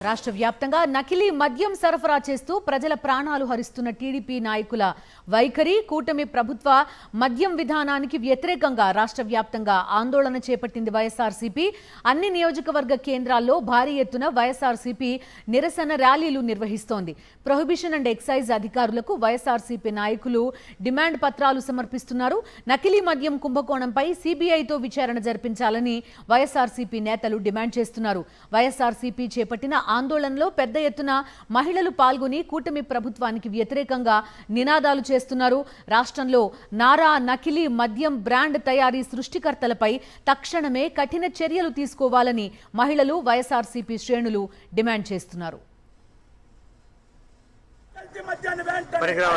రాష్ట్ర వ్యాప్తంగా నకిలీ మద్యం సరఫరా చేస్తూ ప్రజల ప్రాణాలు హరిస్తున్న టీడీపీ నాయకుల వైఖరి, కూటమి ప్రభుత్వ మద్యం విధానానికి వ్యతిరేకంగా రాష్ట్ర వ్యాప్తంగా ఆందోళన చేపట్టింది వైఎస్ఆర్సీపీ. అన్ని నియోజకవర్గ కేంద్రాల్లో భారీ ఎత్తున వైఎస్ఆర్సీపీ నిరసన ర్యాలీలు నిర్వహిస్తోంది. ప్రొహిబిషన్ అండ్ ఎక్సైజ్ అధికారులకు వైఎస్ఆర్సీపీ నాయకులు డిమాండ్ పత్రాలు సమర్పిస్తున్నారు. నకిలీ మద్యం కుంభకోణంపై సీబీఐతో విచారణ జరిపించాలని వైఎస్ఆర్సీపీ నేతలు డిమాండ్ చేస్తున్నారు. వైఎస్ఆర్సీపీ చేపట్టిన ఆందోళనలో పెద్ద ఎత్తున మహిళలు పాల్గొని కూటమి ప్రభుత్వానికి వ్యతిరేకంగా నినాదాలు చేస్తున్నారు. రాష్ట్రంలో నారా నకిలీ మద్యం బ్రాండ్ తయారీ సృష్టికర్తలపై తక్షణమే కఠిన చర్యలు తీసుకోవాలని మహిళలు, వైఎస్ఆర్సీపీ శ్రేణులు డిమాండ్ చేస్తున్నారు. పరిగ్రహం